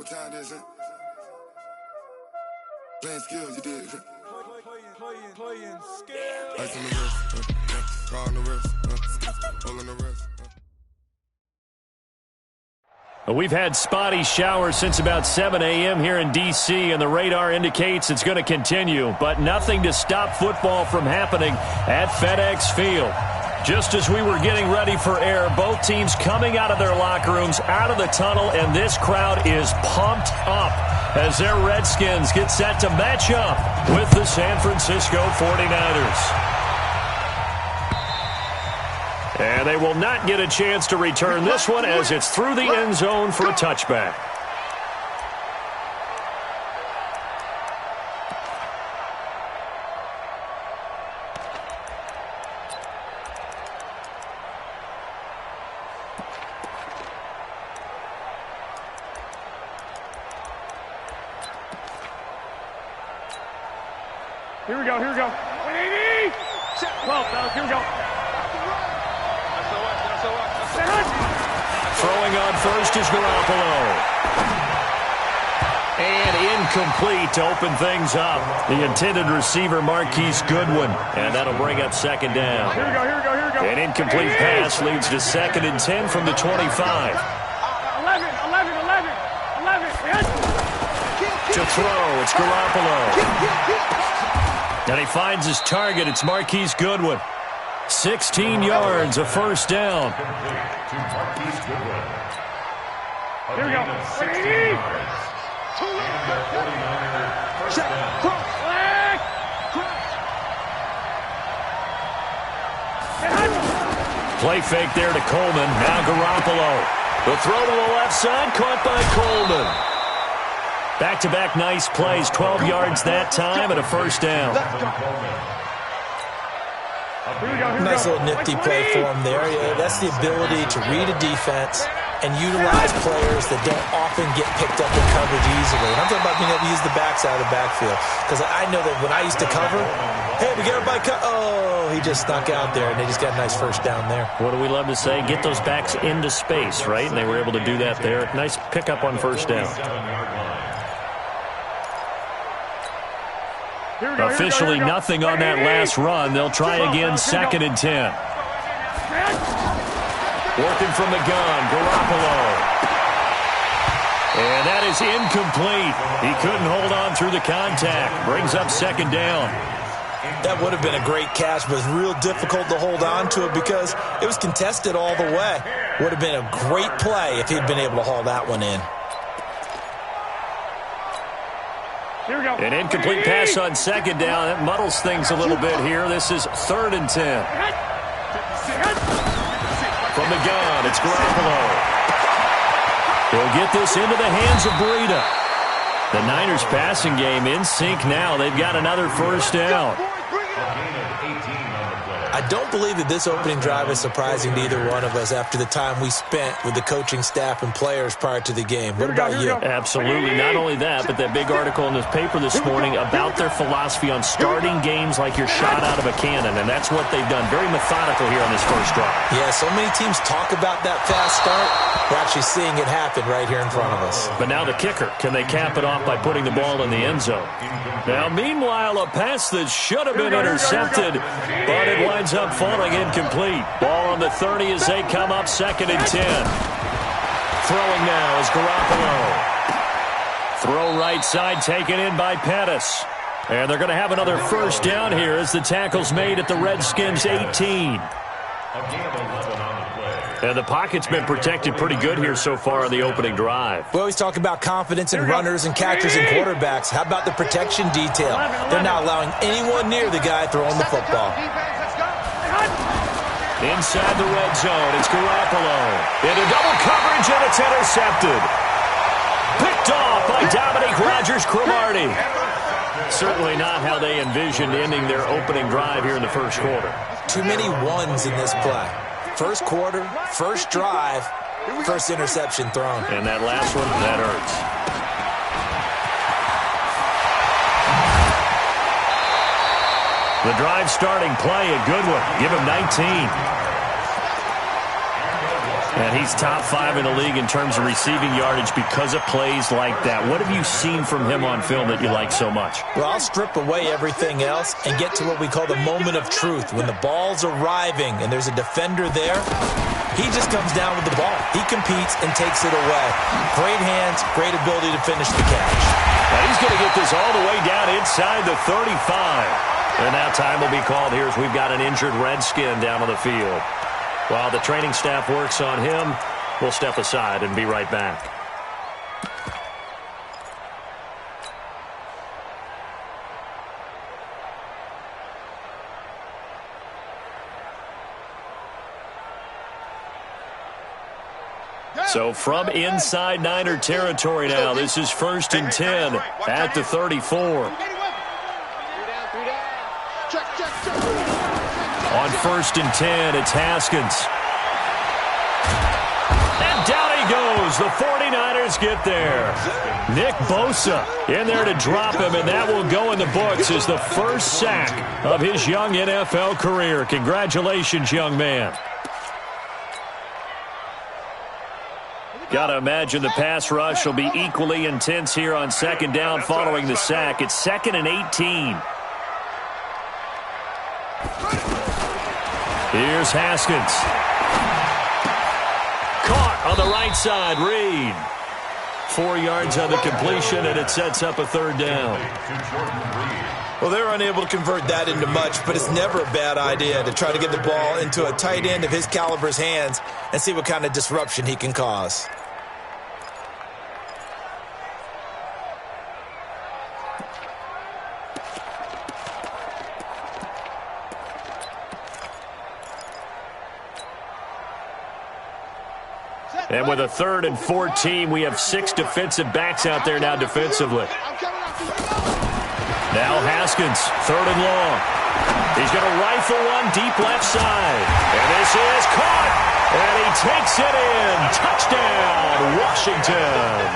what time this is. Playing skills, you did. Playing skills. Ice on the wrist, car on the wrist, all on the wrist. We've had spotty showers since about 7 a.m. here in D.C., and the radar indicates it's going to continue, but nothing to stop football from happening at FedEx Field. Just as we were getting ready for air, both teams coming out of their locker rooms, out of the tunnel, and this crowd is pumped up as their Redskins get set to match up with the San Francisco 49ers. And they will not get a chance to return this one as it's through the end zone for a touchback. Here we go. 180! 12, fellas, here we go. Throwing on first is Garoppolo. And incomplete to open things up. The intended receiver, Marquise Goodwin. And that'll bring up second down. Here we go. An incomplete pass leads to 2nd and 10 from the 25. 11. To throw, it's Garoppolo. And he finds his target. It's Marquise Goodwin. 16 yards, a first down. Here we go. 180! Play fake there to Coleman. Now Garoppolo. The throw to the left side, caught by Coleman. Back-to-back nice plays, 12 yards that time, and a first down. Nice little nifty play for him there. Yeah, that's the ability to read a defense and utilize players that don't often get picked up in coverage easily. And I'm talking about being able to use the backside of the backfield. Because I know that when I used to cover, hey, we got everybody oh, he just snuck out there, and they just got a nice first down there. What do we love to say? Get those backs into space, right? And they were able to do that there. Nice pickup on first down. Officially nothing on that last run. They'll try again, 2nd and 10. Working from the gun, Garoppolo. And that is incomplete. He couldn't hold on through the contact. Brings up 2nd down. That would have been a great catch, but it was real difficult to hold on to it because it was contested all the way. Would have been a great play if he'd been able to haul that one in. An incomplete pass on 2nd down. That muddles things a little bit here. This is 3rd and 10. From the gun, it's Garoppolo. He'll get this into the hands of Breida. The Niners passing game in sync now. They've got another first down. I don't believe that this opening drive is surprising to either one of us after the time we spent with the coaching staff and players prior to the game. What about you? Absolutely. Not only that, but that big article in this paper this morning about their philosophy on starting games like you're shot out of a cannon, and that's what they've done. Very methodical here on this first drive. Yeah, so many teams talk about that fast start. We're actually seeing it happen right here in front of us. But now the kicker. Can they cap it off by putting the ball in the end zone? Now, meanwhile, a pass that should have been intercepted, but it winds up falling incomplete. Ball on the 30 as they come up, 2nd and 10. Throwing now is Garoppolo. Throw right side taken in by Pettis. And they're going to have another first down here as the tackle's made at the Redskins' 18. And the pocket's been protected pretty good here so far on the opening drive. We always talk about confidence in runners and catchers and quarterbacks. How about the protection detail? They're not allowing anyone near the guy throwing the football. Inside the red zone, it's Garoppolo. Into double coverage, and it's intercepted. Picked off by Dominique Rodgers-Cromartie. Certainly not how they envisioned ending their opening drive here in the first quarter. Too many ones in this play. First quarter, first drive, first interception thrown. And that last one, that hurts. The drive starting play, a good one. Give him 19. And he's top 5 in the league in terms of receiving yardage because of plays like that. What have you seen from him on film that you like so much? Well, I'll strip away everything else and get to what we call the moment of truth. When the ball's arriving and there's a defender there, he just comes down with the ball. He competes and takes it away. Great hands, great ability to finish the catch. Now he's going to get this all the way down inside the 35. And now time will be called here as we've got an injured Redskin down on the field. While the training staff works on him, we'll step aside and be right back. So from inside Niner territory now, this is 1st and 10 at the 34. On 1st and 10, it's Haskins. And down he goes. The 49ers get there. Nick Bosa in there to drop him, and that will go in the books as the first sack of his young NFL career. Congratulations, young man. Got to imagine the pass rush will be equally intense here on 2nd down following the sack. It's 2nd and 18. Here's Haskins. Caught on the right side. Reed. 4 yards on the completion, and it sets up a 3rd down. Well, they're unable to convert that into much, but it's never a bad idea to try to get the ball into a tight end of his caliber's hands and see what kind of disruption he can cause. And with a 3rd and 14, we have 6 defensive backs out there now defensively. Now Haskins, 3rd and long. He's going to rifle one deep left side. And this is caught. And he takes it in. Touchdown, Washington.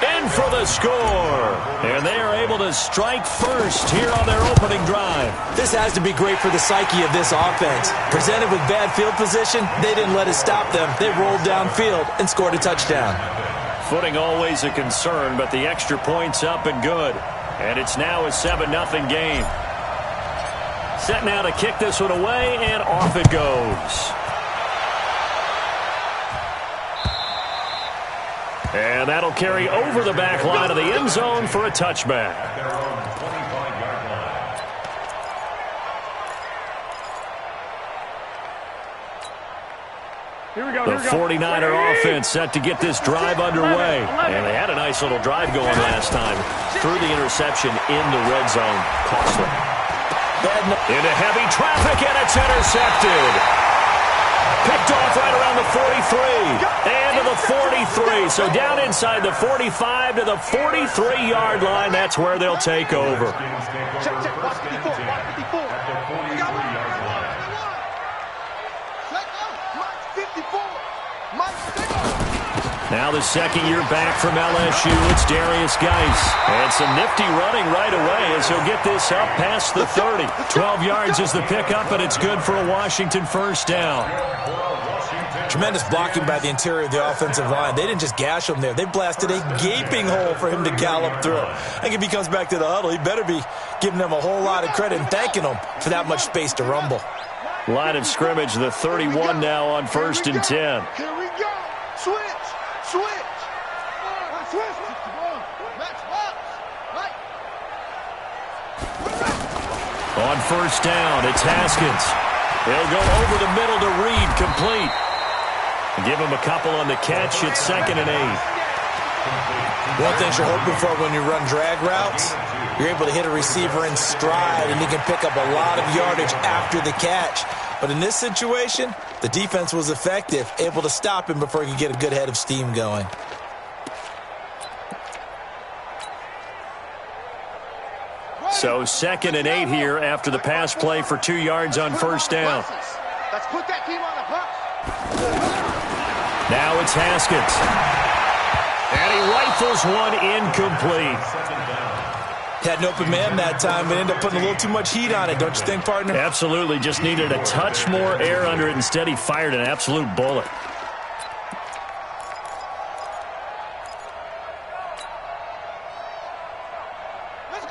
In for the score. And they are able to strike first here on their opening drive. This has to be great for the psyche of this offense. Presented with bad field position, they didn't let it stop them. They rolled downfield and scored a touchdown. Footing always a concern, but the extra point's up and good. And it's now a 7-0 game. Set now to kick this one away, and off it goes. And that'll carry over the back line of the end zone for a touchback. The 49er offense set to get this drive underway. And they had a nice little drive going last time. Through the interception in the red zone. Costly. Into heavy traffic, and it's intercepted. Picked off right around the 43. And to the 43. So down inside the 45 to the 43-yard line. That's where they'll take over. Now the 2nd year back from LSU, it's Darius Geis. And some nifty running right away as he'll get this up past the 30. 12 yards is the pickup, and it's good for a Washington 1st down. Tremendous blocking by the interior of the offensive line. They didn't just gash him there. They blasted a gaping hole for him to gallop through. I think if he comes back to the huddle, he better be giving them a whole lot of credit and thanking them for that much space to rumble. Line of scrimmage, the 31 now on 1st and 10. Here we go. Switch. On 1st down, it's Haskins. He'll go over the middle to Reed, complete. Give him a couple on the catch. It's 2nd and 8. One thing you're hoping for when you run drag routes, you're able to hit a receiver in stride, and he can pick up a lot of yardage after the catch. But in this situation, the defense was effective, able to stop him before he could get a good head of steam going. So 2nd and 8 here after the pass play for 2 yards on 1st down. Let's put that team on the bus. Now it's Haskins. And he rifles one incomplete. Had an open man that time, but ended up putting a little too much heat on it, don't you think, partner? Absolutely. Just needed a touch more air under it. Instead, he fired an absolute bullet.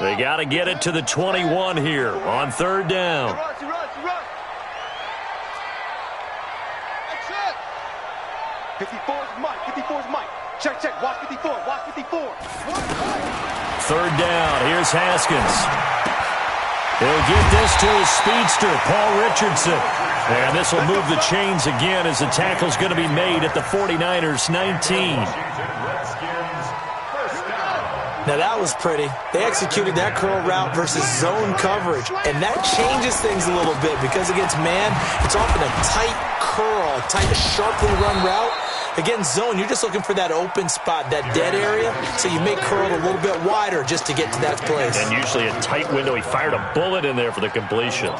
They got to get it to the 21 here on third down. He runs. 54's Mike. Check. Watch 54. Third down. Here's Haskins. He'll get this to his speedster, Paul Richardson. And this will move the chains again as the tackle's going to be made at the 49ers 19. Now that was pretty. They executed that curl route versus zone coverage, and that changes things a little bit because against man, it's often a tight curl, sharply run route. Against zone, you're just looking for that open spot, that dead area, so you make curl a little bit wider just to get to that place. And usually a tight window. He fired a bullet in there for the completion.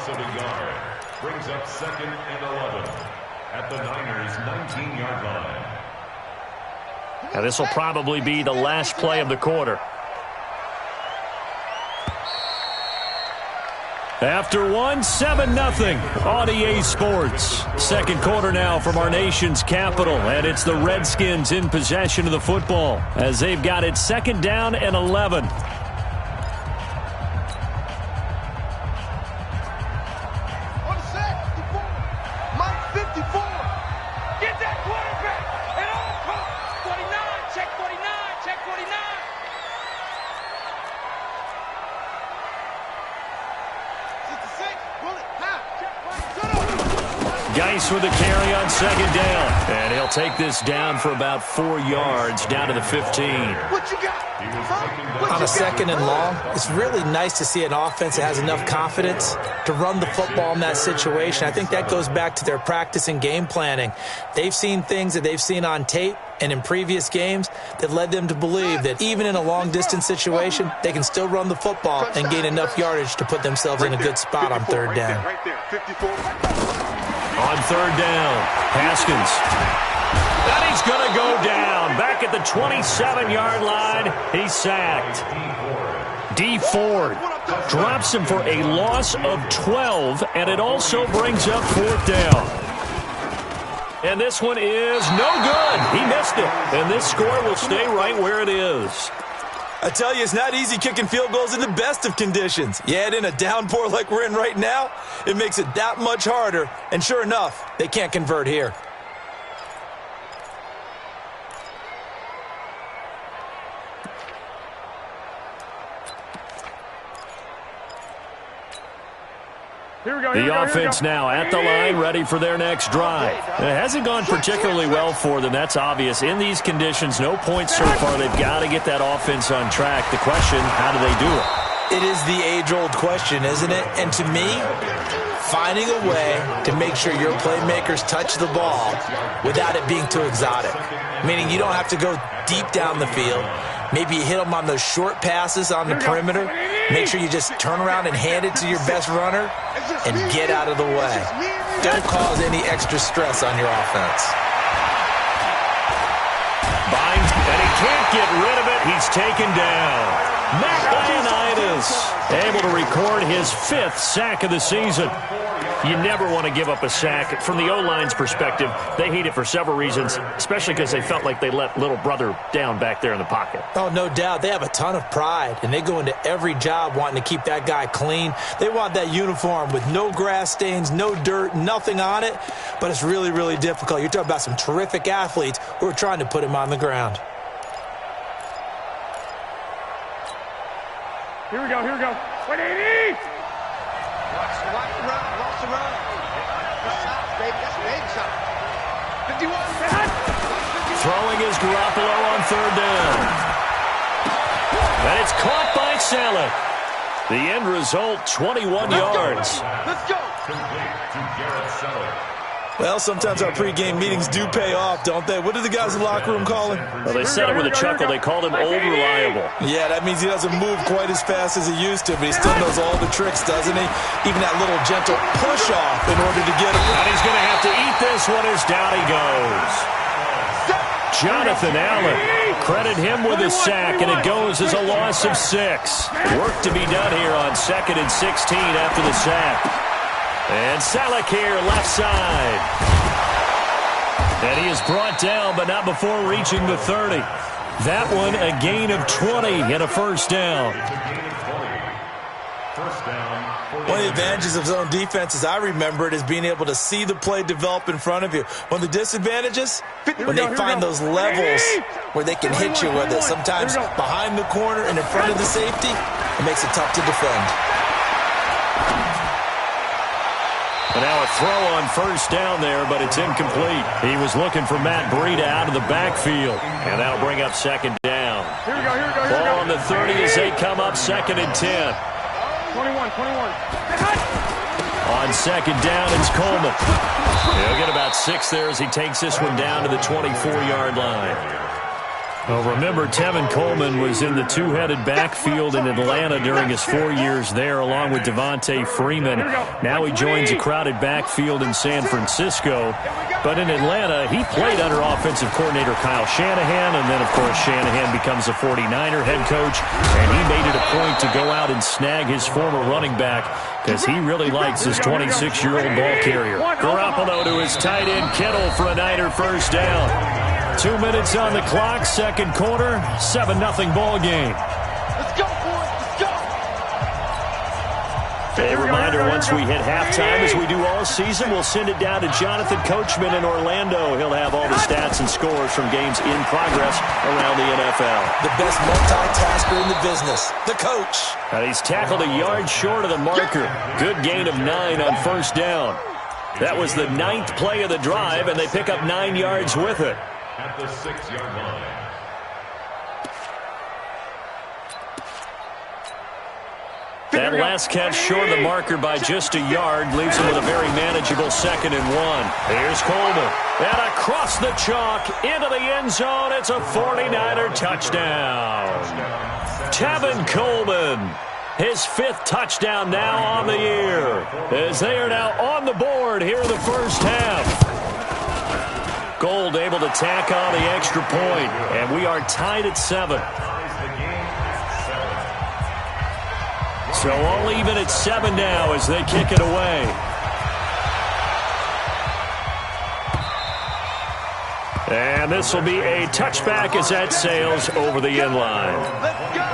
Brings up 2nd and 11 at the Niners' 19-yard line. Now this will probably be the last play of the quarter. After 7-0 on EA Sports. Second quarter now from our nation's capital, and it's the Redskins in possession of the football as they've got it 2nd down and 11. Geis with the carry on 2nd down. And he'll take this down for about 4 yards, down to the 15. What you got? On a 2nd and long, it's really nice to see an offense that has enough confidence to run the football in that situation. I think that goes back to their practice and game planning. They've seen things that they've seen on tape and in previous games that led them to believe that even in a long-distance situation, they can still run the football and gain enough yardage to put themselves in a good spot on 3rd down. Right there, 54. On 3rd down, Haskins. And he's going to go down. Back at the 27-yard line, he's sacked. D. Ford drops him for a loss of 12, and it also brings up 4th down. And this one is no good. He missed it, and this score will stay right where it is. I tell you, it's not easy kicking field goals in the best of conditions. You add in a downpour like we're in right now, it makes it that much harder. And sure enough, they can't convert here. The offense now at the line, ready for their next drive. It hasn't gone particularly well for them. That's obvious. In these conditions, no points so far. They've got to get that offense on track. The question, how do they do it? It is the age-old question, isn't it? And to me, finding a way to make sure your playmakers touch the ball without it being too exotic. Meaning you don't have to go deep down the field. Maybe you hit them on those short passes on the perimeter. Make sure you just turn around and hand it to your best runner and get out of the way. Don't cause any extra stress on your offense. Binds, and he can't get rid of it. He's taken down. Matt Ioannidis able to record his 5th sack of the season. You never want to give up a sack. From the O-line's perspective, they hate it for several reasons, especially because they felt like they let little brother down back there in the pocket. Oh, no doubt. They have a ton of pride, and they go into every job wanting to keep that guy clean. They want that uniform with no grass stains, no dirt, nothing on it, but it's really, really difficult. You're talking about some terrific athletes who are trying to put him on the ground. Here we go. 180! Watch the run. That's shots, baby. That's a big shot. 51. Throwing is Garoppolo on 3rd down. And it's caught by Saleh. The end result, 21 yards. Let's go. Complete to Garrett Saleh. Well, sometimes our pregame meetings do pay off, don't they? What do the guys in the locker room call him? Well, they said it with a chuckle. They called him Old Reliable. Yeah, that means he doesn't move quite as fast as he used to, but he still knows all the tricks, doesn't he? Even that little gentle push-off in order to get him. And he's going to have to eat this one as down he goes. Jonathan Allen, credit him with a sack, and it goes as a loss of 6. Work to be done here on 2nd and 16 after the sack. And Saleh here, left side. And he is brought down, but not before reaching the 30. That one, a gain of 20 and a 1st down. First down. One of the advantages of zone defense, as I remember it, is being able to see the play develop in front of you. One of the disadvantages, when they find those levels where they can hit you with it, sometimes behind the corner and in front of the safety, it makes it tough to defend. And now a throw on first down there, but it's incomplete. He was looking for Matt Breida out of the backfield, and that'll bring up second down. Ball on the 30 as they come up second and 10. 21. On second down, it's Coleman. He'll get about 6 there as he takes this one down to the 24-yard line. Well, remember, Tevin Coleman was in the two-headed backfield in Atlanta during his 4 years there, along with Devontae Freeman. Now he joins a crowded backfield in San Francisco. But in Atlanta, he played under offensive coordinator Kyle Shanahan, and then, of course, Shanahan becomes a 49er head coach, and he made it a point to go out and snag his former running back because he really likes his 26-year-old ball carrier. Garoppolo to his tight end, Kittle, for a Niner first down. 2 minutes on the clock, second quarter, 7-0 ball game. Let's go, boys. Let's go. A reminder, once we hit halftime, as we do all season, we'll send it down to Jonathan Coachman in Orlando. He'll have all the stats and scores from games in progress around the NFL. The best multitasker in the business, the coach. And he's tackled a yard short of the marker. Good gain of 9 on first down. That was the 9th play of the drive, and they pick up 9 yards with it. At the 6-yard line. That last catch short of the marker by just a yard leaves him with a very manageable 2nd and 1. Here's Coleman. And across the chalk into the end zone. It's a 49er touchdown. Tevin Coleman. His 5th touchdown now on the year. As they are now on the board here in the first half. Gold able to tack on the extra point, and we are tied at 7. So all even at 7 now as they kick it away. And this will be a touchback as that sails over the end line. Let's go.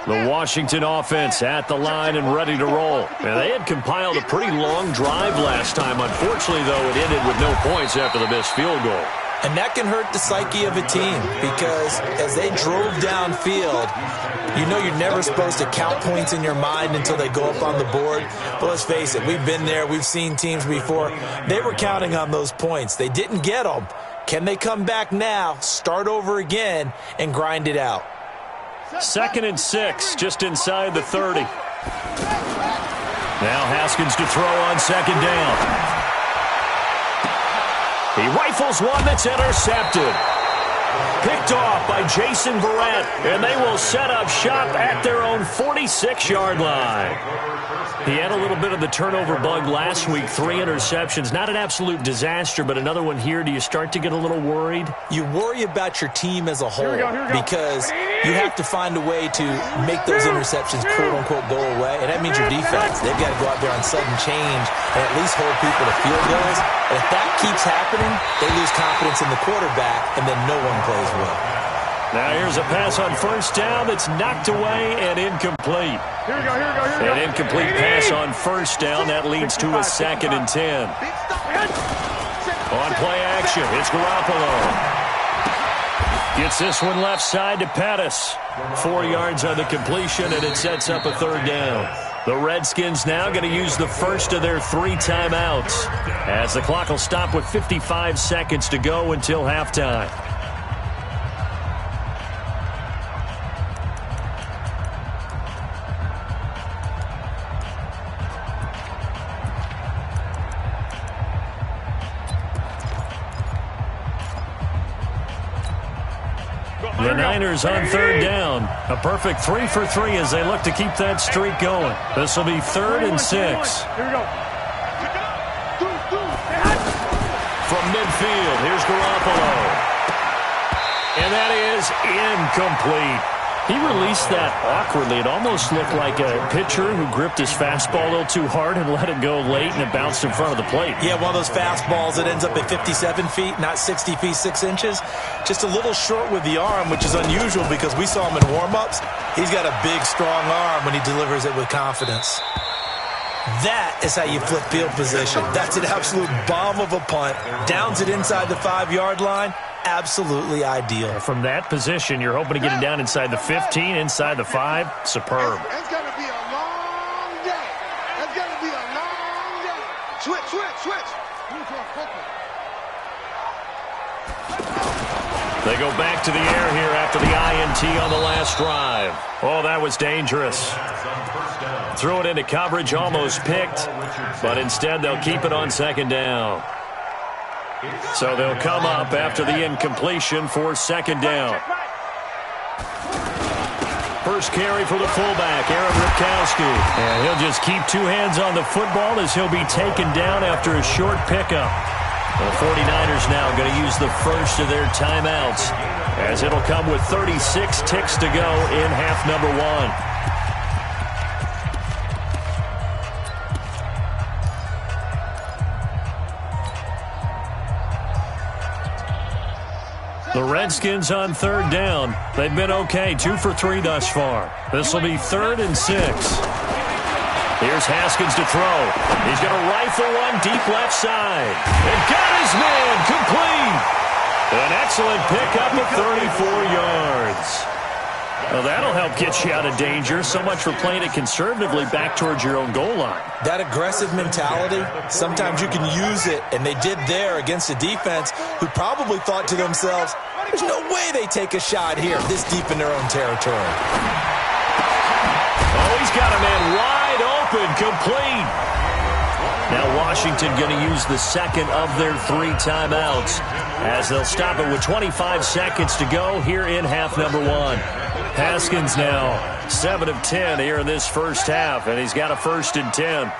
The Washington offense at the line and ready to roll. And they had compiled a pretty long drive last time. Unfortunately, though, it ended with no points after the missed field goal. And that can hurt the psyche of a team because as they drove downfield, you know you're never supposed to count points in your mind until they go up on the board. But let's face it, we've been there. We've seen teams before. They were counting on those points. They didn't get them. Can they come back now, start over again, and grind it out? 2nd and 6, just inside the 30. Now Haskins to throw on second down. He rifles one that's intercepted. Picked off by Jason Verrett, and they will set up shop at their own 46-yard line. He had a little bit of the turnover bug last week, 3 interceptions. Not an absolute disaster, but another one here. Do you start to get a little worried? You worry about your team as a whole because you have to find a way to make those interceptions, quote-unquote, go away. And that means your defense. They've got to go out there on sudden change and at least hold people to field goals. And if that keeps happening, they lose confidence in the quarterback, and then no one plays well. Now here's a pass on first down that's knocked away and incomplete. An incomplete pass on first down. That leads to a 2nd and 10. On play action, it's Garoppolo. Gets this one left side to Pettis. 4 yards on the completion, and it sets up a 3rd down. The Redskins now going to use the first of their 3 timeouts as the clock will stop with 55 seconds to go until halftime. The Niners on 3rd down. A perfect 3 for 3 as they look to keep that streak going. This will be 3rd and 6. Here we go. From midfield, here's Garoppolo. And that is incomplete. He released that awkwardly. It almost looked like a pitcher who gripped his fastball a little too hard and let it go late, and it bounced in front of the plate. Yeah, one of those fastballs that ends up at 57 feet, not 60 feet, 6 inches. Just a little short with the arm, which is unusual because we saw him in warm-ups. He's got a big, strong arm when he delivers it with confidence. That is how you flip field position. That's an absolute bomb of a punt. Downs it inside the 5-yard line. Absolutely ideal. From that position, you're hoping to get it down inside the 15, inside the 5. Superb. It's going to be a long day. It's going to be a long day. Switch. They go back to the air here after the INT on the last drive. Oh, that was dangerous. Threw it into coverage, almost picked, but instead they'll keep it on second down. So they'll come up after the incompletion for second down. First carry for the fullback, Aaron Ripkowski. And he'll just keep 2 hands on the football as he'll be taken down after a short pickup. The 49ers now going to use the first of their timeouts, as it'll come with 36 ticks to go in half number 1. The Redskins on third down. They've been okay, 2 for 3 thus far. This will be 3rd and 6. Here's Haskins to throw. He's going to rifle one deep left side. And got his man complete. An excellent pickup of 34 yards. Well, that'll help get you out of danger. So much for playing it conservatively back towards your own goal line. That aggressive mentality, sometimes you can use it, and they did there against a defense who probably thought to themselves, there's no way they take a shot here this deep in their own territory. Oh, he's got a man wide open, complete. Now Washington going to use the second of their 3 timeouts as they'll stop it with 25 seconds to go here in half number 1. Haskins now 7 of 10 here in this first half, and he's got a 1st and 10.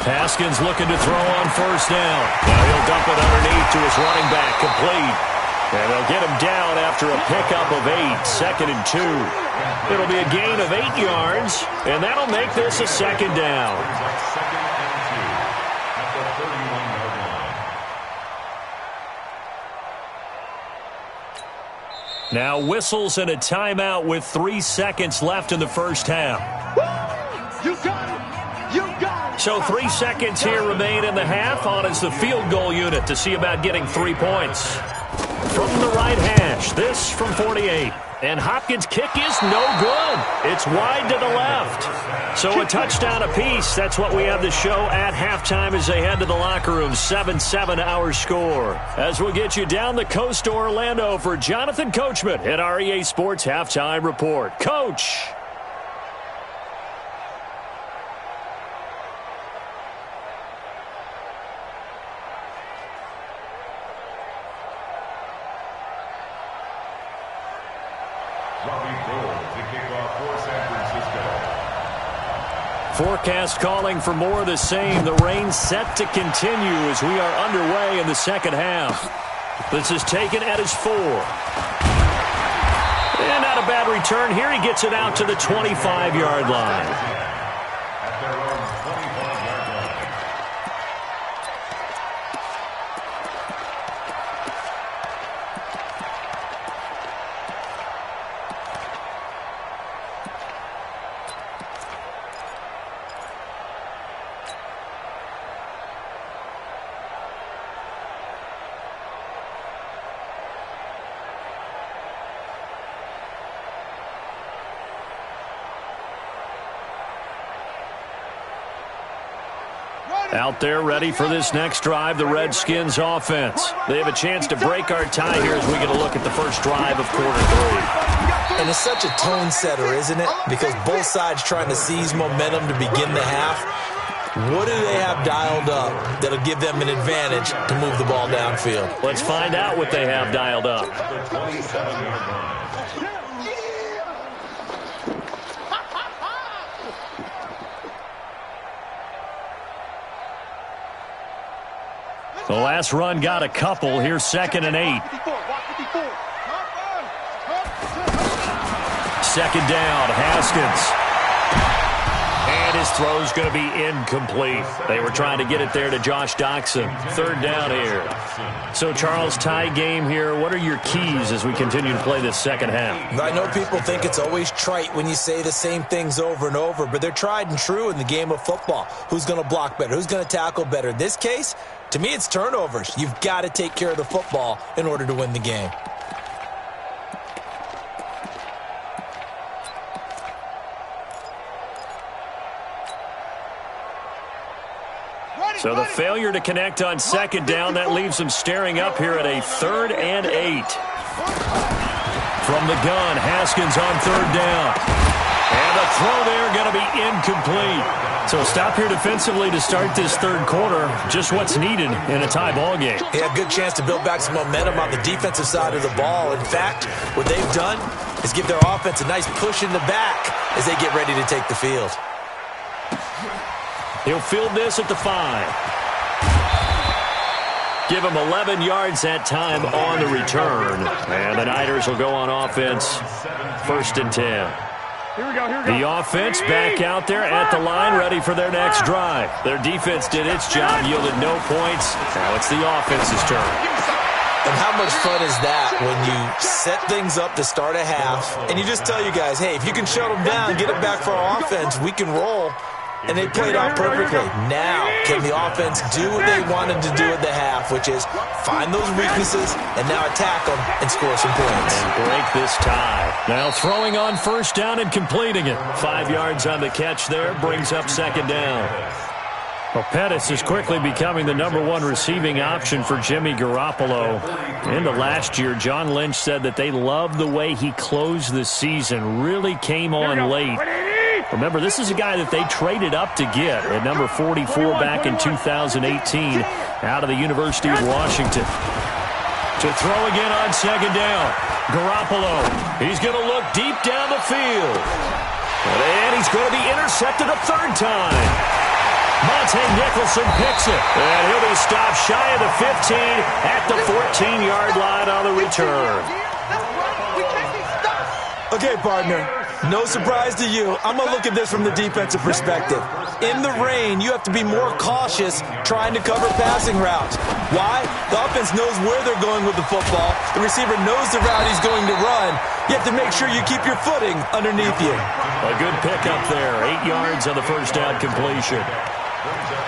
Haskins looking to throw on first down. Now he'll dump it underneath to his running back, complete. And they'll get him down after a pickup of 8, 2nd and 2. It'll be a gain of 8 yards, and that'll make this a second down. Now whistles and a timeout with 3 seconds left in the first half. You got it. You got it. So 3 seconds here remain in the half. On is the field goal unit to see about getting 3 points. From the right hash, this from 48. And Hopkins' kick is no good. It's wide to the left. So a touchdown apiece. That's what we have to show at halftime as they head to the locker room. 7-7 our score. As we'll get you down the coast to Orlando for Jonathan Coachman at our EA Sports Halftime Report. Coach. Forecast calling for more of the same. The rain set to continue as we are underway in the second half. This is taken at his 4. And not a bad return here. He gets it out to the 25-yard line. Out there ready for this next drive, the Redskins offense. They have a chance to break our tie here as we get a look at the first drive of quarter 3. And it's such a tone setter, isn't it? Because both sides trying to seize momentum to begin the half. What do they have dialed up that'll give them an advantage to move the ball downfield? Let's find out what they have dialed up. The last run got a couple. Here's 2nd and 8. second down. Haskins. And his throw's going to be incomplete. They were trying to get it there to Josh Doxson. Third down here. So, Charles, tie game here. What are your keys as we continue to play this second half? I know people think it's always trite when you say the same things over and over, but they're tried and true in the game of football. Who's going to block better? Who's going to tackle better? In this case, to me, it's turnovers. You've got to take care of the football in order to win the game. So the failure to connect on second down, that leaves them staring up here at a 3rd and 8. From the gun, Haskins on third down. And the throw there going to be incomplete. So stop here defensively to start this third quarter. Just what's needed in a tie ball game. Yeah, good chance to build back some momentum on the defensive side of the ball. In fact, what they've done is give their offense a nice push in the back as they get ready to take the field. He'll field this at the 5. Give him 11 yards that time on the return. And the Niners will go on offense, 1st and 10. Here we go. The offense back out there at the line, ready for their next drive. Their defense did its job, yielded no points. Now it's the offense's turn. And how much fun is that when you set things up to start a half, and you just tell you guys, hey, if you can shut them down, get it back for our offense, we can roll. And they played out perfectly. Now, can the offense do what they wanted to do at the half, which is find those weaknesses and now attack them and score some points. And break this tie. Now throwing on first down and completing it. 5 yards on the catch there, brings up second down. Well, Pettis is quickly becoming the #1 receiving option for Jimmy Garoppolo. Into last year, John Lynch said that they loved the way he closed the season, really came on late. Remember, this is a guy that they traded up to get at number 44 back in 2018 out of the University of Washington. To throw again on second down. Garoppolo, he's going to look deep down the field. And he's going to be intercepted a third time. Monte Nicholson picks it. And he'll be stopped shy of the 15 at the 14-yard line on the return. Okay, partner. No surprise to you. I'm going to look at this from the defensive perspective. In the rain, you have to be more cautious trying to cover passing routes. Why? The offense knows where they're going with the football. The receiver knows the route he's going to run. You have to make sure you keep your footing underneath you. A good pickup there. 8 yards on the first down completion.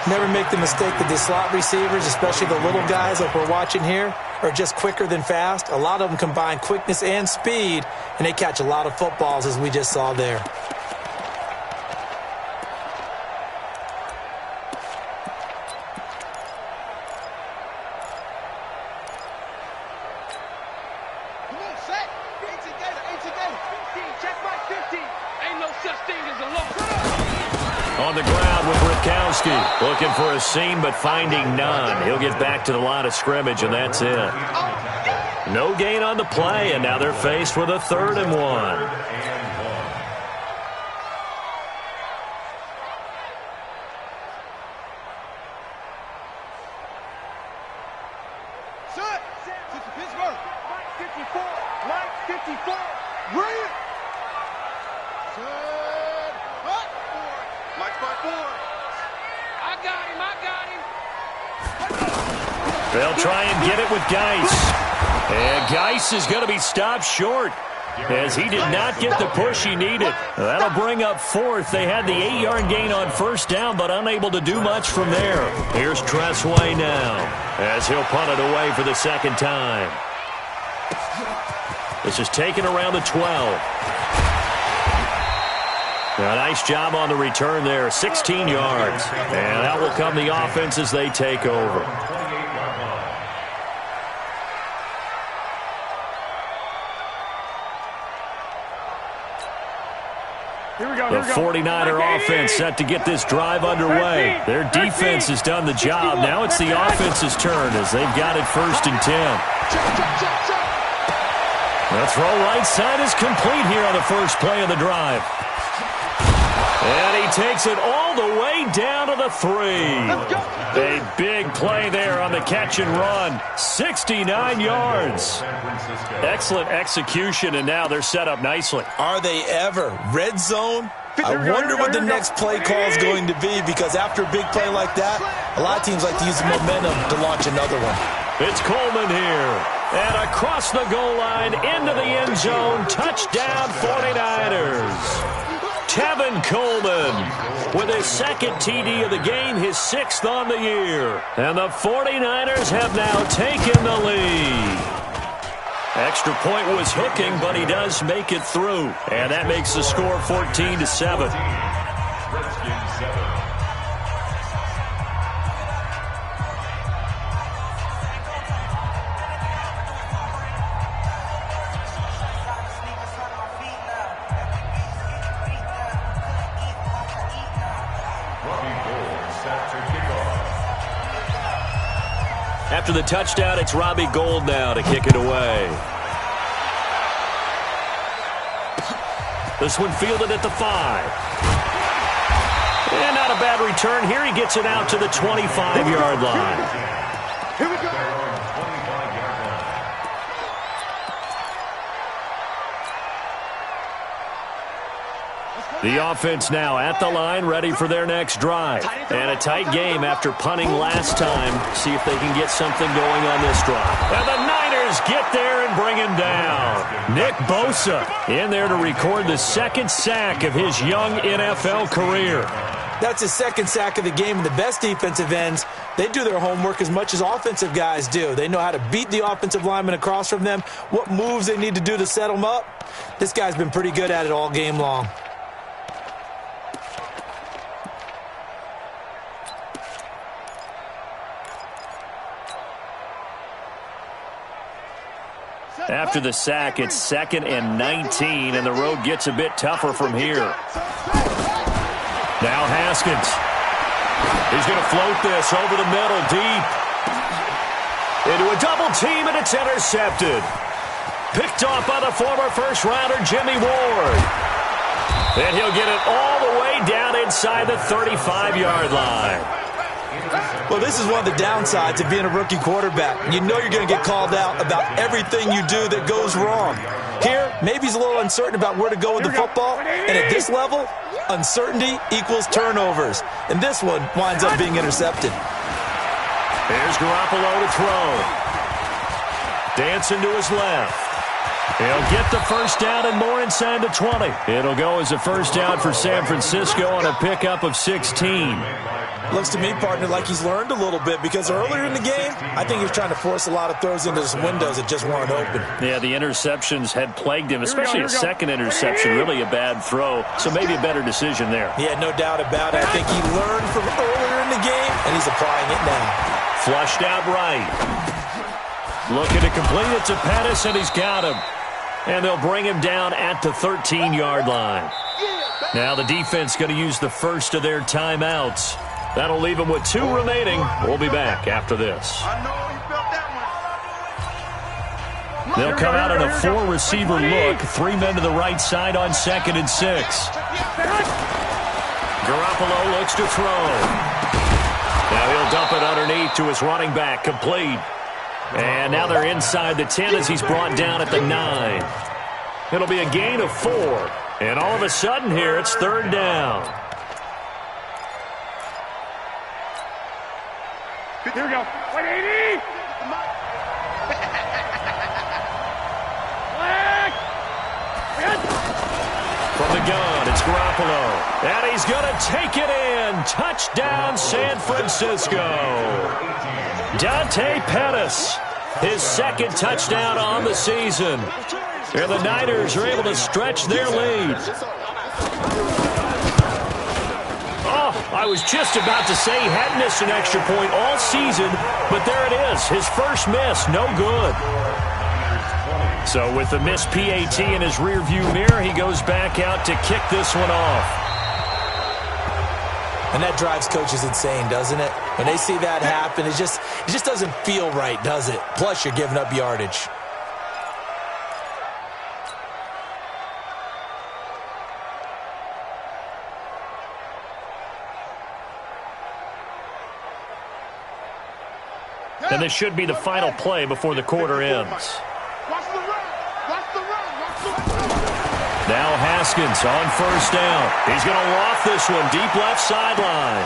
Never make the mistake that the slot receivers, especially the little guys like we're watching here, are just quicker than fast. A lot of them combine quickness and speed, and they catch a lot of footballs, as we just saw there. Come on, set. 18 together. 15. Check my 15. Ain't no such thing as a loss. On the ground with Rutkowski. Looking for a seam, but finding none. He'll get back to the line of scrimmage, and that's it. No gain on the play, and now they're faced with a 3rd and 1. Set. Pittsburgh. Mike 54. Mike 54. Bring it. Set. Hut. Mike's by 4. I got him. They'll try and get it with Geis. And Geis is going to be stopped short as he did not get the push he needed. That'll bring up 4th. They had the 8-yard gain on first down, but unable to do much from there. Here's Tressway now as he'll punt it away for the second time. This is taken around the 12. A nice job on the return there, 16 yards. And that will come the offense as they take over. The 49er offense set to get this drive underway. Their defense has done the job. Now it's the offense's turn as they've got it 1st and 10. The throw right side is complete here on the first play of the drive. And he takes it all all the way down to the 3. A big play there on the catch and run. 69 yards. Excellent execution, and now they're set up nicely. Are they ever? Red zone? I wonder what the next play call is going to be, because after a big play like that, a lot of teams like to use the momentum to launch another one. It's Coleman here. And across the goal line, into the end zone, touchdown 49ers. Tevin Coleman with his second TD of the game, his 6th on the year. And the 49ers have now taken the lead. Extra point was hooking, but he does make it through. And that makes the score 14-7. After the touchdown, it's Robbie Gould now to kick it away. This one fielded at the 5. And not a bad return here. He gets it out to the 25-yard line. Here we go. The offense now at the line, ready for their next drive. And a tight game after punting last time. See if they can get something going on this drive. And the Niners get there and bring him down. Nick Bosa in there to record the 2nd sack of his young NFL career. That's his 2nd sack of the game, and the best defensive ends, they do their homework as much as offensive guys do. They know how to beat the offensive lineman across from them, what moves they need to do to set them up. This guy's been pretty good at it all game long. After the sack, it's 2nd and 19, and the road gets a bit tougher from here. Now Haskins. He's going to float this over the middle, deep. Into a double team, and it's intercepted. Picked off by the former first-rounder Jimmy Ward. And he'll get it all the way down inside the 35-yard line. Well, this is one of the downsides of being a rookie quarterback. You know you're going to get called out about everything you do that goes wrong. Here, maybe he's a little uncertain about where to go with the football. And at this level, uncertainty equals turnovers. And this one winds up being intercepted. Here's Garoppolo to throw. Dancing to his left. He'll get the first down and more inside the 20. It'll go as a first down for San Francisco on a pickup of 16. Looks to me, partner, like he's learned a little bit, because earlier in the game, I think he was trying to force a lot of throws into some windows that just weren't open. Yeah, the interceptions had plagued him, especially a second interception, really a bad throw, so maybe a better decision there. Yeah, no doubt about it. I think he learned from earlier in the game, and he's applying it now. Flushed out right. Looking to complete it to Pettis, and he's got him. And they'll bring him down at the 13-yard line. Now the defense going to use the first of their timeouts. That'll leave them with 2 remaining. We'll be back after this. They'll come out in a 4-receiver look. 3 men to the right side on 2nd and 6. Garoppolo looks to throw. Now he'll dump it underneath to his running back. Complete. And now they're inside the 10 as he's brought down at the 9. It'll be a gain of 4. And all of a sudden here, it's 3rd down. Here we go. 180! From the gun, it's Garoppolo. And he's going to take it in. Touchdown, San Francisco. Dante Pettis, his 2nd touchdown on the season. And the Niners are able to stretch their lead. I was just about to say he hadn't missed an extra point all season, but there it is, his first miss, no good. So with the missed PAT in his rearview mirror, he goes back out to kick this one off. And that drives coaches insane, doesn't it? When they see that happen, it just doesn't feel right, does it? Plus, you're giving up yardage. And this should be the final play before the quarter ends. Watch the run. Watch the run. Watch the run. Now Haskins on first down. He's going to loft this one deep left sideline.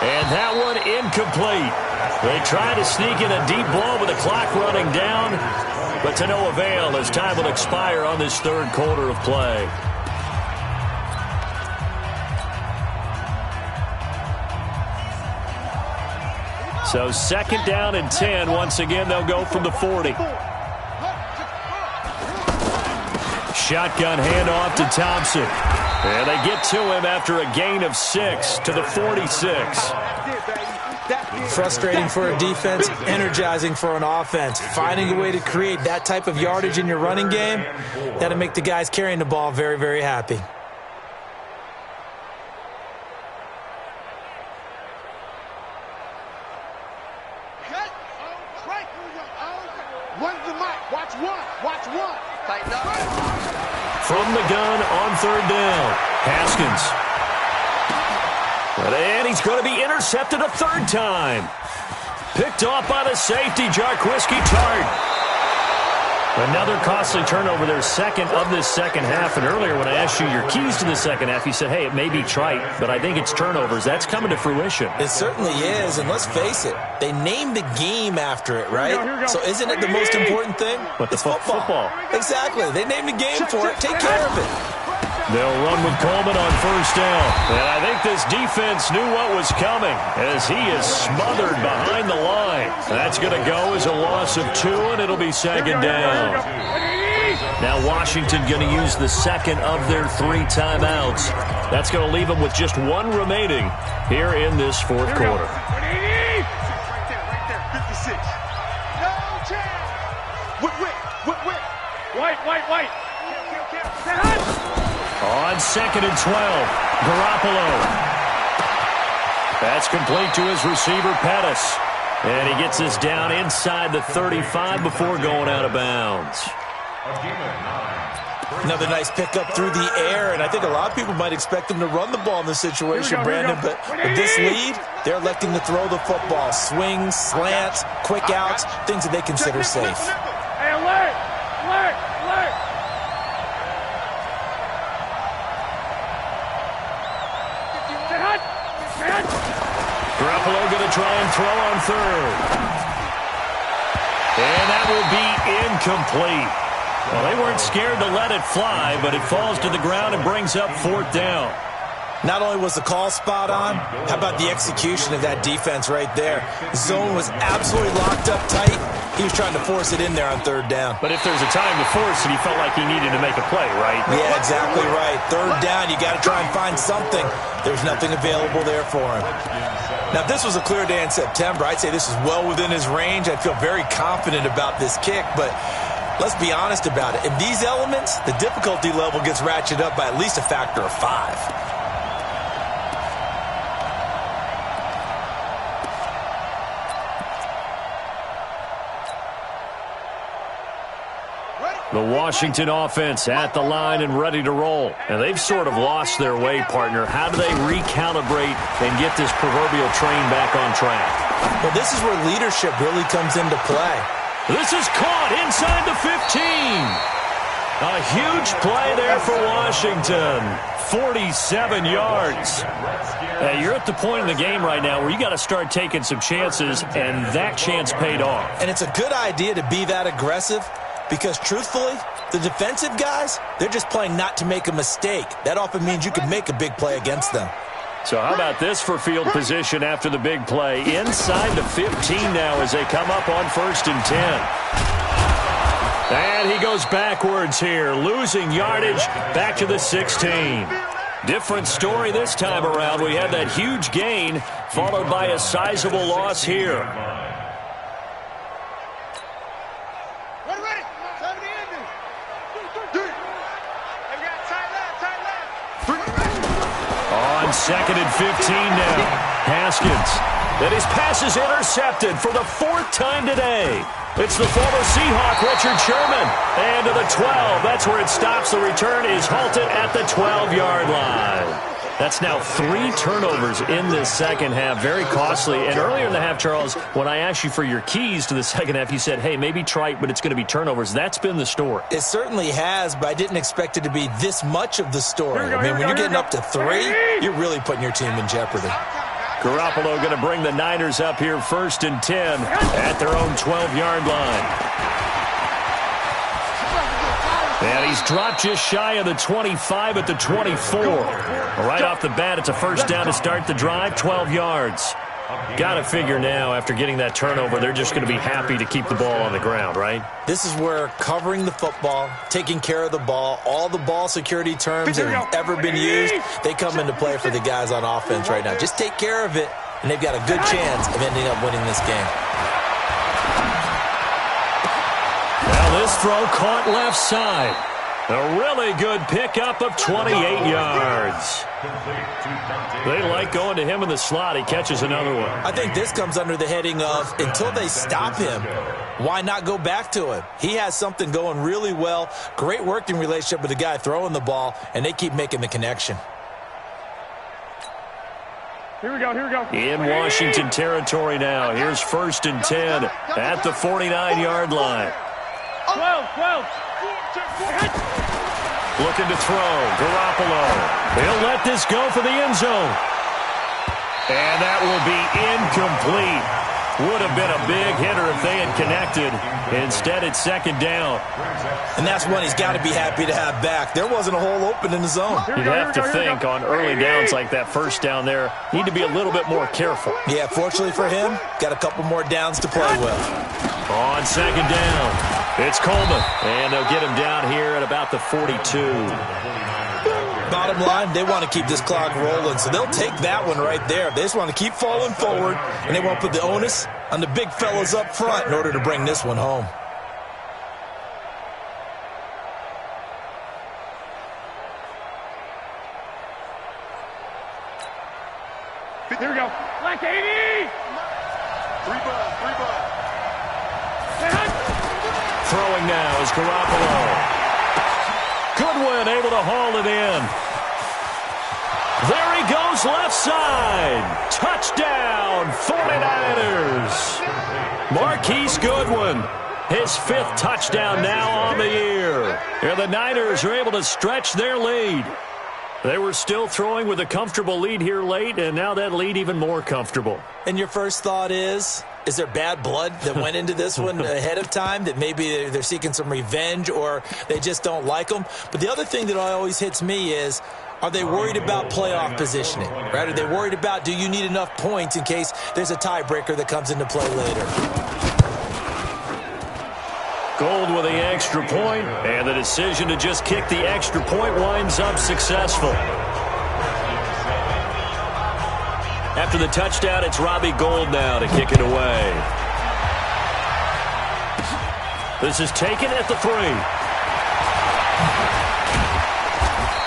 And that one incomplete. They try to sneak in a deep blow with the clock running down, but to no avail as time will expire on this third quarter of play. So second down and 10. Once again, they'll go from the 40. Shotgun handoff to Thompson. And they get to him after a gain of 6 to the 46. Frustrating for a defense, energizing for an offense. Finding a way to create that type of yardage in your running game, that'll make the guys carrying the ball very, very happy. From the gun on third down, Haskins. And he's going to be intercepted a third time. Picked off by the safety, Jarquiski Tart. Another costly turnover, their second of this second half. And earlier when I asked you your keys to the second half, you said, hey, it may be trite, but I think it's turnovers. That's coming to fruition. It certainly is, and let's face it, they named the game after it, right? Here we go. So isn't it the most important thing? But it's football. Exactly. They named the game for it. Take care of it. They'll run with Coleman on first down. And I think this defense knew what was coming as he is smothered behind the line. That's going to go as a loss of 2, and it'll be second down. Now Washington going to use the second of their 3 timeouts. That's going to leave them with just 1 remaining here in this fourth quarter. Right there, 56. No chance. White. On second and 12, Garoppolo. That's complete to his receiver, Pettis. And he gets this down inside the 35 before going out of bounds. Another nice pickup through the air, and I think a lot of people might expect them to run the ball in this situation, Brandon, but with this lead, they're electing to throw the football. Swings, slants, quick outs, things that they consider safe. Hey, alert! Garoppolo going to try and throw on third. And that will be incomplete. Well, they weren't scared to let it fly, but it falls to the ground and brings up fourth down. Not only was the call spot on, how about the execution of that defense right there? Zone was absolutely locked up tight. He was trying to force it in there on third down. But if there's a time to force it, he felt like he needed to make a play, right? Yeah, exactly right. Third down, you got to try and find something. There's nothing available there for him. Now, if this was a clear day in September, I'd say this is well within his range. I'd feel very confident about this kick, but let's be honest about it. In these elements, the difficulty level gets ratcheted up by at least a factor of 5. The Washington offense at the line and ready to roll. And they've sort of lost their way, partner. How do they recalibrate and get this proverbial train back on track? Well, this is where leadership really comes into play. This is caught inside the 15. A huge play there for Washington. 47 yards. You're at the point in the game right now where you got to start taking some chances, and that chance paid off. And it's a good idea to be that aggressive because, truthfully, the defensive guys, they're just playing not to make a mistake. That often means you can make a big play against them. So how about this for field position after the big play? Inside the 15 now as they come up on first and 10. And he goes backwards here, losing yardage back to the 16. Different story this time around. We had that huge gain followed by a sizable loss here. On second and 15 now, Haskins. And his pass is intercepted for the 4th time today. It's the former Seahawk, Richard Sherman. And to the 12. That's where it stops. The return is halted at the 12-yard line. That's now 3 turnovers in this second half. Very costly. And earlier in the half, Charles, when I asked you for your keys to the second half, you said, hey, maybe trite, but it's going to be turnovers. That's been the story. It certainly has, but I didn't expect it to be this much of the story. I mean, when you're getting up to 3, you're really putting your team in jeopardy. Garoppolo going to bring the Niners up here 1st and 10 at their own 12-yard line. And he's dropped just shy of the 25 at the 24. Right off the bat, it's a first down to start the drive, 12 yards. Got to figure now, after getting that turnover, they're just going to be happy to keep the ball on the ground, right? This is where covering the football, taking care of the ball, all the ball security terms that have ever been used, they come into play for the guys on offense right now. Just take care of it, and they've got a good chance of ending up winning this game. Now this throw caught left side. A really good pickup of 28 yards. They like going to him in the slot. He catches another one. I think this comes under the heading of, until they stop him, why not go back to him? He has something going really well. Great working relationship with the guy throwing the ball, and they keep making the connection. Here we go. In Washington territory now. Here's 1st and 10 at the 49-yard line. 12. Looking to throw. Garoppolo. He'll let this go for the end zone. And that will be incomplete. Would have been a big hitter if they had connected. Instead, it's 2nd down. And that's one he's got to be happy to have back. There wasn't a hole open in the zone. You'd have to think on early downs like that first down there, need to be a little bit more careful. Yeah, fortunately for him, got a couple more downs to play with. On 2nd down, it's Coleman. And they'll get him down here at about the 42. Bottom line, they want to keep this clock rolling, so they'll take that one right there. They just want to keep falling forward, and they want to put the onus on the big fellas up front in order to bring this one home. Here we go. Black 80! 3 ball. Throwing now is Garoppolo. Goodwin able to haul it in. There he goes left side. Touchdown, 49ers. Marquise Goodwin, his 5th touchdown now on the year. And the Niners are able to stretch their lead. They were still throwing with a comfortable lead here late, and now that lead even more comfortable. And your first thought is there bad blood that went into this one ahead of time, that maybe they're seeking some revenge or they just don't like them? But the other thing that always hits me is, are they worried about playoff positioning? Right? Are they worried about, do you need enough points in case there's a tiebreaker that comes into play later? Gold with the extra point, and the decision to just kick the extra point winds up successful. After the touchdown, it's Robbie Gould now to kick it away. This is taken at the 3.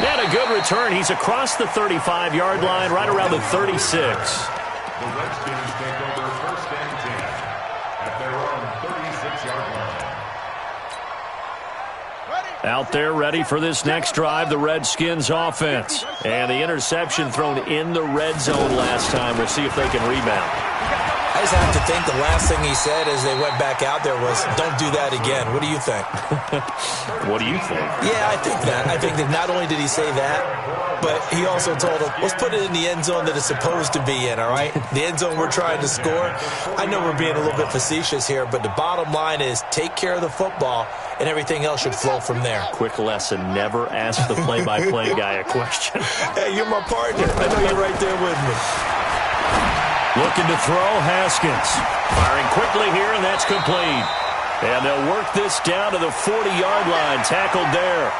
And a good return. He's across the 35-yard line, right around the 36. The Redskins take over 1st and 10 at their own 36-yard line. Out there ready for this next drive, the Redskins offense. And the interception thrown in the red zone last time. We'll see if they can rebound. I just have to think the last thing he said as they went back out there was, don't do that again. What do you think? What do you think? Yeah, I think that. I think that not only did he say that, but he also told them, let's put it in the end zone that it's supposed to be in, all right? The end zone we're trying to score. I know we're being a little bit facetious here, but the bottom line is take care of the football, and everything else should flow from there. Quick lesson, never ask the play-by-play guy a question. Hey, you're my partner. I know you're right there with me. Looking to throw, Haskins. Firing quickly here, and that's complete. And they'll work this down to the 40-yard line. Tackled there.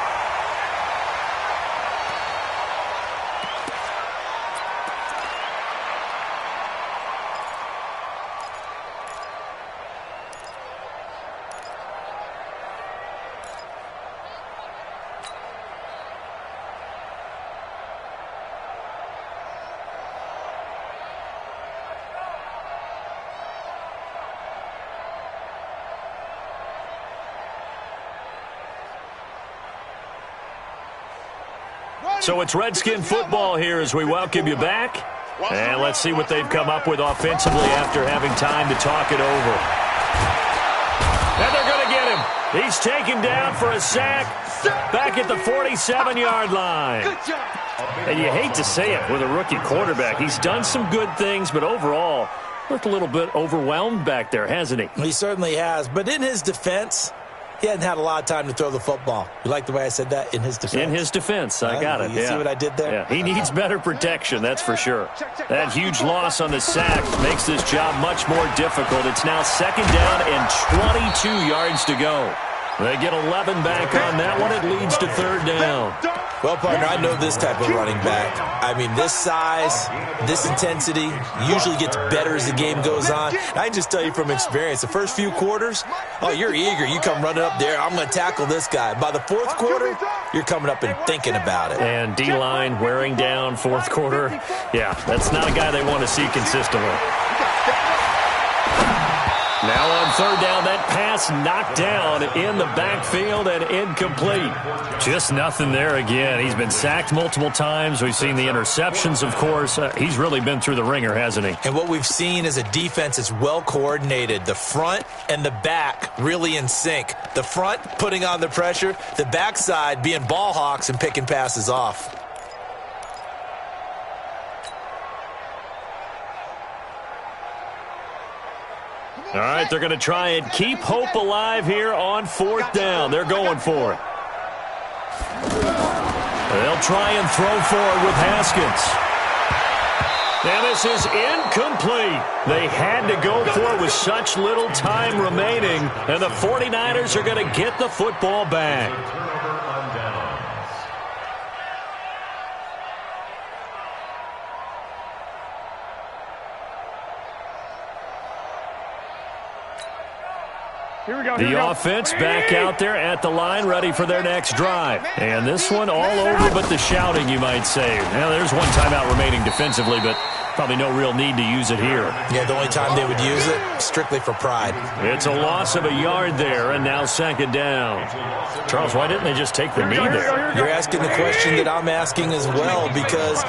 So it's Redskin football here as we welcome you back. And let's see what they've come up with offensively after having time to talk it over. And they're going to get him. He's taken down for a sack back at the 47-yard line. And you hate to say it with a rookie quarterback. He's done some good things, but overall, looked a little bit overwhelmed back there, hasn't he? He certainly has. But in his defense, he hasn't had a lot of time to throw the football. You like the way I said that? In his defense? In his defense. I got it. You see what I did there? Yeah, he needs better protection, that's for sure. That huge loss on the sack makes this job much more difficult. It's now 2nd down and 22 yards to go. They get 11 back on that one. It leads to 3rd down. Well, partner, I know this type of running back. I mean, this size, this intensity usually gets better as the game goes on. I can just tell you from experience, the first few quarters, oh, you're eager. You come running up there, I'm going to tackle this guy. By the 4th quarter, you're coming up and thinking about it. And D-line wearing down 4th quarter. Yeah, that's not a guy they want to see consistently. Now on 3rd down, that pass knocked down in the backfield and incomplete. Just nothing there again. He's been sacked multiple times. We've seen the interceptions, of course. He's really been through the ringer, hasn't he? And what we've seen is a defense that's well coordinated. The front and the back really in sync. The front putting on the pressure, the backside being ball hawks and picking passes off. All right, they're going to try and keep hope alive here on 4th down. They're going for it. They'll try and throw forward with Haskins. And this is incomplete. They had to go for it with such little time remaining, and the 49ers are going to get the football back. The offense back out there at the line, ready for their next drive. And this one all over but the shouting, you might say. Now, there's one timeout remaining defensively, but probably no real need to use it here. Yeah, the only time they would use it, strictly for pride. It's a loss of a yard there, and now 2nd down. Charles, why didn't they just take the knee there? You're asking the question that I'm asking as well, because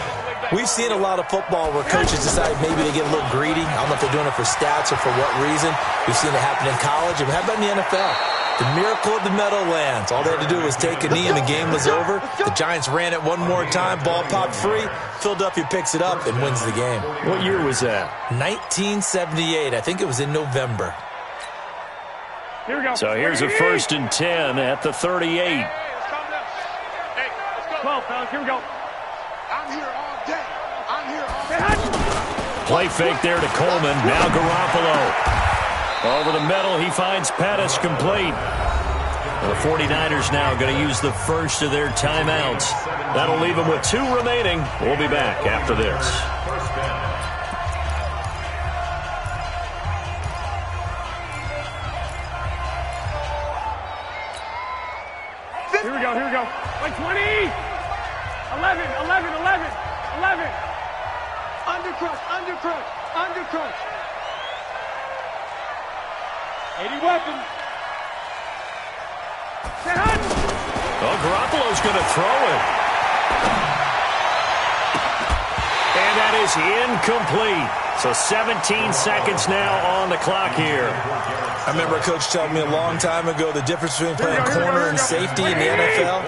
we've seen a lot of football where coaches decide maybe they get a little greedy. I don't know if they're doing it for stats or for what reason. We've seen it happen in college. And how about in the NFL? The miracle of the Meadowlands. All they had to do was take a knee and the game was over. The Giants ran it one more time. Ball popped free. Philadelphia picks it up and wins the game. What year was that? 1978. I think it was in November. Here we go. So here's a 1st and 10 at the 38. Hey, 12, fellas. Here we go. I'm here all day. I'm here all day. Play fake there to Coleman. Now Garoppolo. Over the middle, he finds Pettis complete. The 49ers now going to use the first of their timeouts. That'll leave them with 2 remaining. We'll be back after this. Here we go. Here we go. Like 20. 11. Undercrush. 80 weapons. Well, Garoppolo's going to throw it. And that is incomplete. So 17 seconds now on the clock here. I remember a coach telling me a long time ago the difference between playing corner and safety in the NFL.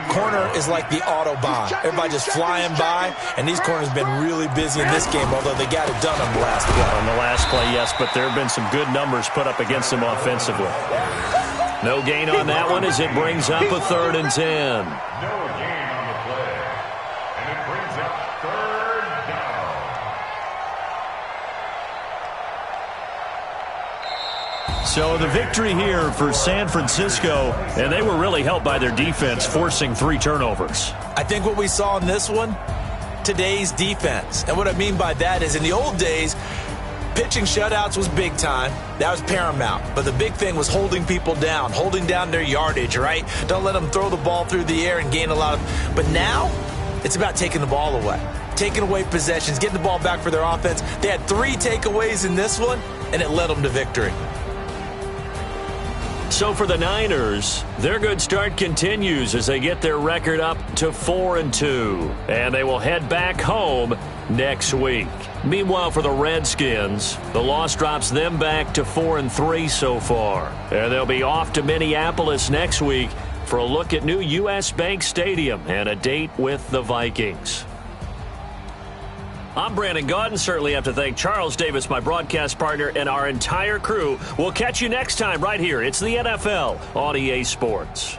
Corner is like the Autobahn. Everybody just flying by, and these corners have been really busy in this game, although they got it done on the last play. On the last play, yes, but there have been some good numbers put up against them offensively. No gain on that one as it brings up a 3rd and 10. No gain on the play. And it brings up 3rd down. So the victory here for San Francisco, and they were really helped by their defense, forcing 3 turnovers. I think what we saw in this one, today's defense. And what I mean by that is in the old days, pitching shutouts was big time. That was paramount. But the big thing was holding people down, holding down their yardage, right? Don't let them throw the ball through the air and gain a lot of... But now, it's about taking the ball away. Taking away possessions, getting the ball back for their offense. They had 3 takeaways in this one, and it led them to victory. So for the Niners, their good start continues as they get their record up to 4-2. And they will head back home next week. Meanwhile, for the Redskins, the loss drops them back to 4-3 so far. And they'll be off to Minneapolis next week for a look at new U.S. Bank Stadium and a date with the Vikings. I'm Brandon Gaudin. Certainly have to thank Charles Davis, my broadcast partner, and our entire crew. We'll catch you next time right here. It's the NFL on EA Sports.